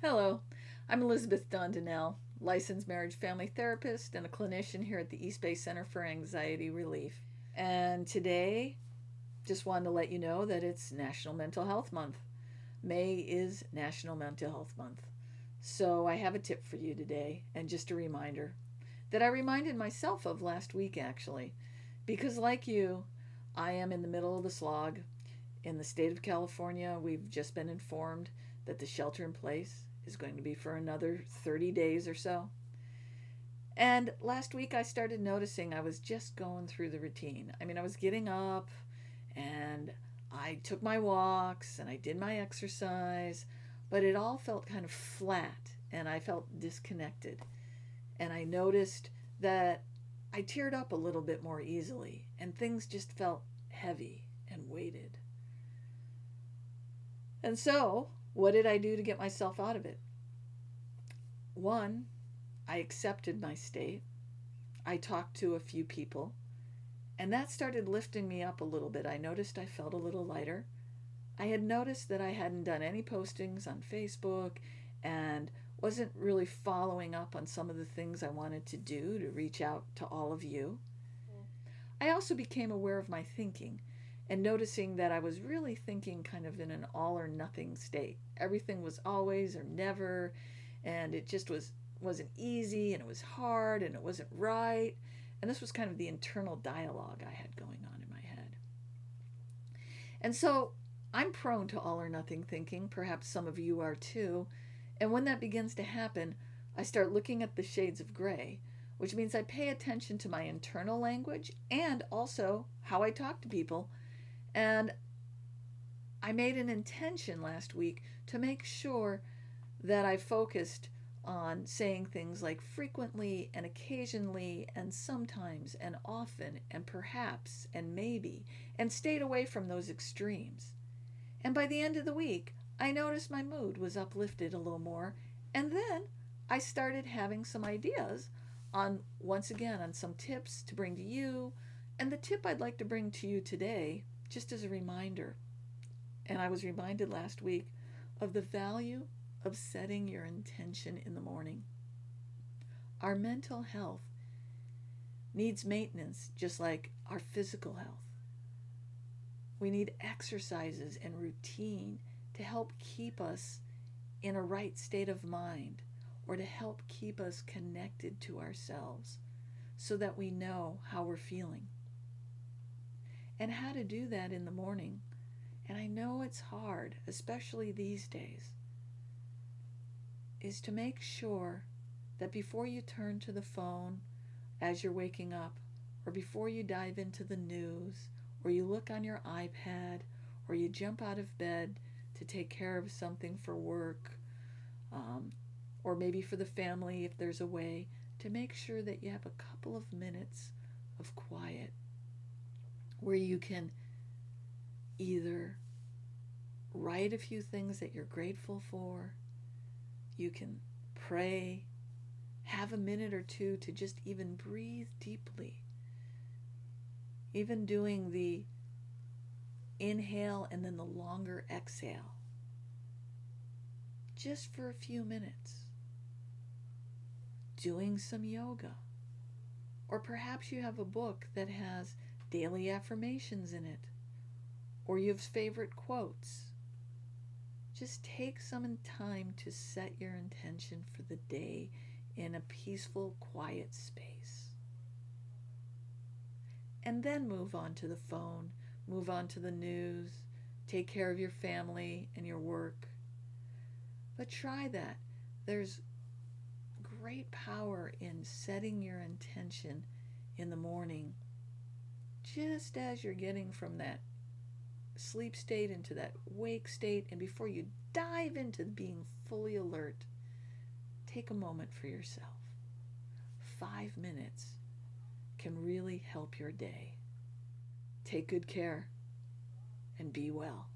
Hello, I'm Elizabeth Dandenell, licensed marriage family therapist and a clinician here at the East Bay Center for Anxiety Relief. And today, just wanted to let you know that it's National Mental Health Month. May is National Mental Health Month. So I have a tip for you today, and just a reminder that I reminded myself of last week actually, because like you, I am in the middle of the slog. In the state of California, we've just been informed that the shelter in place is going to be for another 30 days or so. And last week I started noticing I was just going through the routine. I was getting up and I took my walks and I did my exercise, but it all felt kind of flat and I felt disconnected. And I noticed that I teared up a little bit more easily and things just felt heavy and weighted. And so, what did I do to get myself out of it? One, I accepted my state. I talked to a few people, and that started lifting me up a little bit. I noticed I felt a little lighter. I had noticed that I hadn't done any postings on Facebook and wasn't really following up on some of the things I wanted to do to reach out to all of you. I also became aware of my thinking and noticing that I was really thinking kind of in an all or nothing state. Everything was always or never, and it just wasn't easy and it was hard and it wasn't right. And this was kind of the internal dialogue I had going on in my head. And so I'm prone to all or nothing thinking. Perhaps some of you are too. And when that begins to happen, I start looking at the shades of gray, which means I pay attention to my internal language and also how I talk to people. And I made an intention last week to make sure that I focused on saying things like frequently and occasionally and sometimes and often and perhaps and maybe, and stayed away from those extremes. And by the end of the week, I noticed my mood was uplifted a little more. And then I started having some ideas on, once again, on some tips to bring to you. And the tip I'd like to bring to you today, just as a reminder, and I was reminded last week of the value of setting your intention in the morning. Our mental health needs maintenance just like our physical health. We need exercises and routine to help keep us in a right state of mind or to help keep us connected to ourselves so that we know how we're feeling and how to do that in the morning. And I know it's hard, especially these days, is to make sure that before you turn to the phone as you're waking up, or before you dive into the news, or you look on your iPad, or you jump out of bed to take care of something for work, or maybe for the family if there's a way, to make sure that you have a couple of minutes of quiet where you can either write a few things that you're grateful for, you can pray, have a minute or two to just even breathe deeply. Even doing the inhale and then the longer exhale. Just for a few minutes. Doing some yoga. Or perhaps you have a book that has daily affirmations in it. Or you have favorite quotes. Just take some time to set your intention for the day in a peaceful, quiet space. And then move on to the phone, move on to the news, take care of your family and your work. But try that. There's great power in setting your intention in the morning, just as you're getting from that sleep state into that wake state, and before you dive into being fully alert, take a moment for yourself. 5 minutes can really help your day. Take good care and be well.